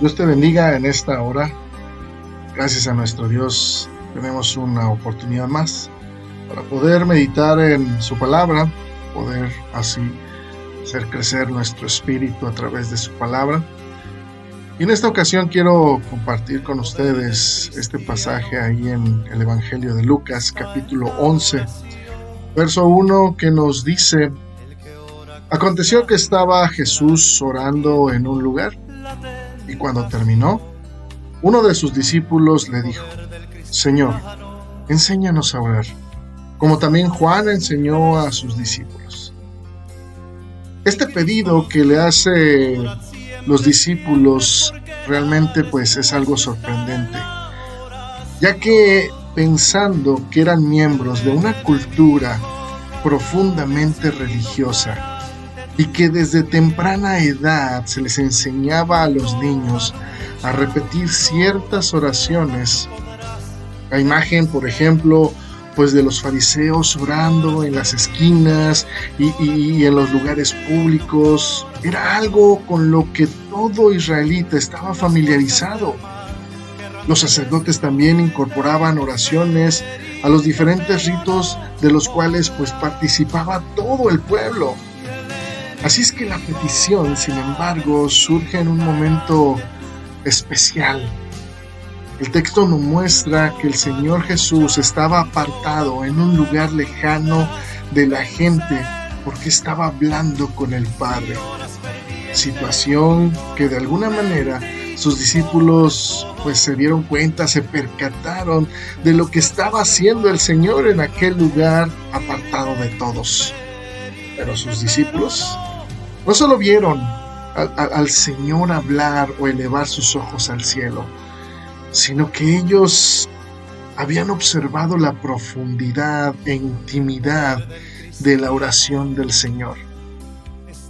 Dios te bendiga en esta hora. Gracias a nuestro Dios tenemos una oportunidad más para poder meditar en su palabra, poder así hacer crecer nuestro espíritu a través de su palabra. Y en esta ocasión quiero compartir con ustedes este pasaje ahí en el Evangelio de Lucas, capítulo 11, verso 1, que nos dice: Aconteció que estaba Jesús orando en un lugar, y cuando terminó, uno de sus discípulos le dijo: Señor, enséñanos a orar, como también Juan enseñó a sus discípulos. Este pedido que le hace los discípulos realmente pues es algo sorprendente, ya que pensando que eran miembros de una cultura profundamente religiosa y que desde temprana edad se les enseñaba a los niños a repetir ciertas oraciones, la imagen, por ejemplo, pues de los fariseos orando en las esquinas y en los lugares públicos, era algo con lo que todo israelita estaba familiarizado. Los sacerdotes también incorporaban oraciones a los diferentes ritos de los cuales pues participaba todo el pueblo. Así es que la petición, sin embargo, surge en un momento especial. El texto nos muestra que el Señor Jesús estaba apartado en un lugar lejano de la gente porque estaba hablando con el Padre. Situación que de alguna manera sus discípulos pues se dieron cuenta, se percataron de lo que estaba haciendo el Señor en aquel lugar apartado de todos. Pero sus discípulos no solo vieron al Señor hablar o elevar sus ojos al cielo, sino que ellos habían observado la profundidad e intimidad de la oración del Señor.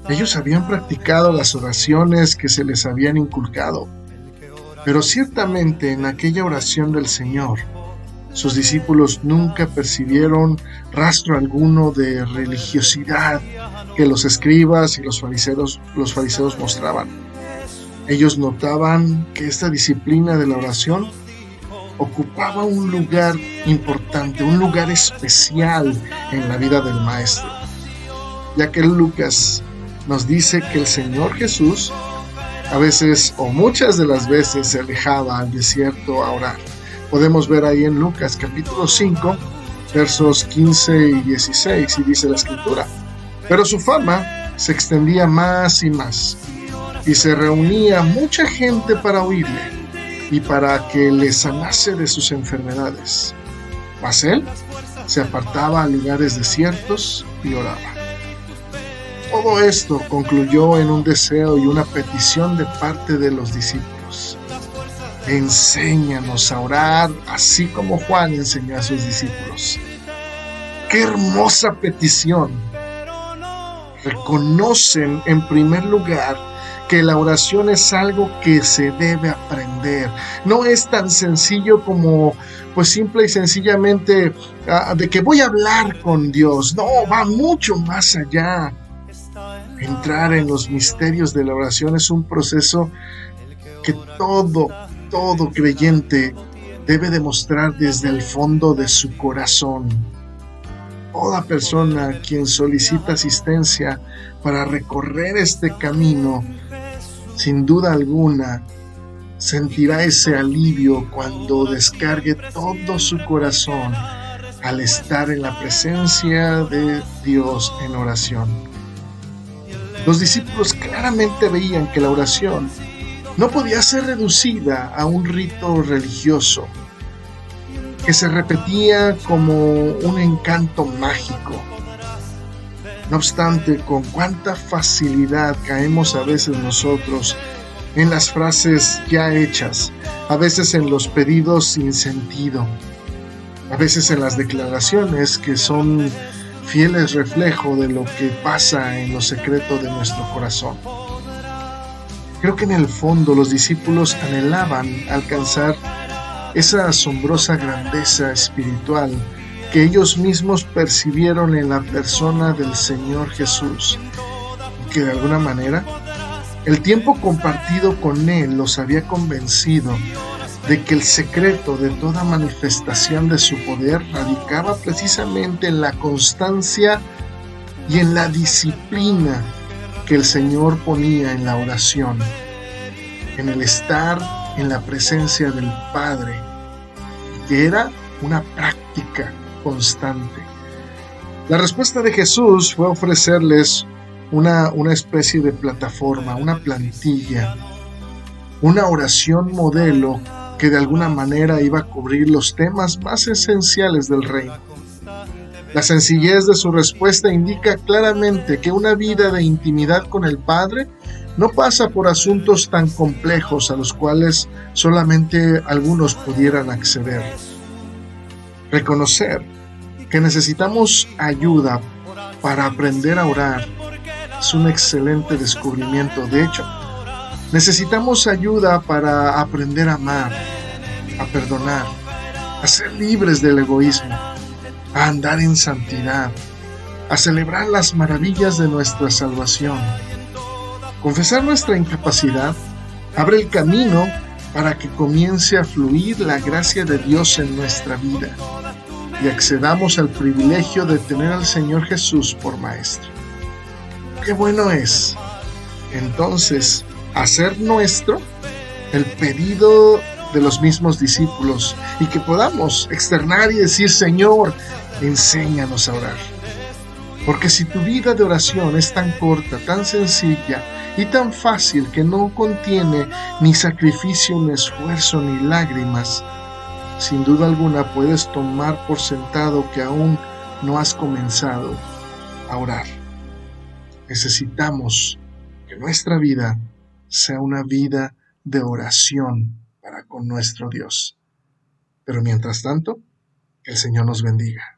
Ellos habían practicado las oraciones que se les habían inculcado, pero ciertamente en aquella oración del Señor, sus discípulos nunca percibieron rastro alguno de religiosidad que los escribas y los fariseos mostraban. Ellos notaban que esta disciplina de la oración ocupaba un lugar importante, un lugar especial en la vida del Maestro, ya que Lucas nos dice que el Señor Jesús a veces o muchas de las veces se alejaba al desierto a orar. Podemos ver ahí en Lucas capítulo 5, versos 15 y 16, y dice la Escritura: Pero su fama se extendía más y más, y se reunía mucha gente para oírle y para que le sanase de sus enfermedades. Mas él se apartaba a lugares desiertos y oraba. Todo esto concluyó en un deseo y una petición de parte de los discípulos: enséñanos a orar, así como Juan enseñó a sus discípulos. ¡Qué hermosa petición! Reconocen en primer lugar que la oración es algo que se debe aprender. No es tan sencillo como pues simple y sencillamente de que voy a hablar con Dios. No, va mucho más allá. Entrar en los misterios de la oración es un proceso que todo creyente debe demostrar desde el fondo de su corazón. Toda persona quien solicita asistencia para recorrer este camino, sin duda alguna, sentirá ese alivio cuando descargue todo su corazón al estar en la presencia de Dios en oración. Los discípulos claramente veían que la oración no podía ser reducida a un rito religioso que se repetía como un encanto mágico. No obstante, con cuánta facilidad caemos a veces nosotros en las frases ya hechas, a veces en los pedidos sin sentido, a veces en las declaraciones que son fieles reflejo de lo que pasa en lo secreto de nuestro corazón. Creo que en el fondo los discípulos anhelaban alcanzar esa asombrosa grandeza espiritual que ellos mismos percibieron en la persona del Señor Jesús, y que de alguna manera El tiempo compartido con Él los había convencido de que el secreto de toda manifestación de su poder radicaba precisamente en la constancia y en la disciplina que el Señor ponía en la oración, en el estar en la presencia del Padre, que era una práctica constante. La respuesta de Jesús fue ofrecerles una especie de plataforma, una plantilla, una oración modelo que de alguna manera iba a cubrir los temas más esenciales del reino. La sencillez de su respuesta indica claramente que una vida de intimidad con el Padre no pasa por asuntos tan complejos a los cuales solamente algunos pudieran acceder. Reconocer que necesitamos ayuda para aprender a orar es un excelente descubrimiento. De hecho, necesitamos ayuda para aprender a amar, a perdonar, a ser libres del egoísmo, a andar en santidad, a celebrar las maravillas de nuestra salvación. Confesar nuestra incapacidad abre el camino para que comience a fluir la gracia de Dios en nuestra vida y accedamos al privilegio de tener al Señor Jesús por Maestro. Qué bueno es, entonces, hacer nuestro el pedido de los mismos discípulos y que podamos externar y decir: Señor, enséñanos a orar. Porque si tu vida de oración es tan corta, tan sencilla y tan fácil que no contiene ni sacrificio, ni esfuerzo, ni lágrimas, sin duda alguna puedes tomar por sentado que aún no has comenzado a orar. Necesitamos que nuestra vida sea una vida de oración para con nuestro Dios. Pero mientras tanto, que el Señor nos bendiga.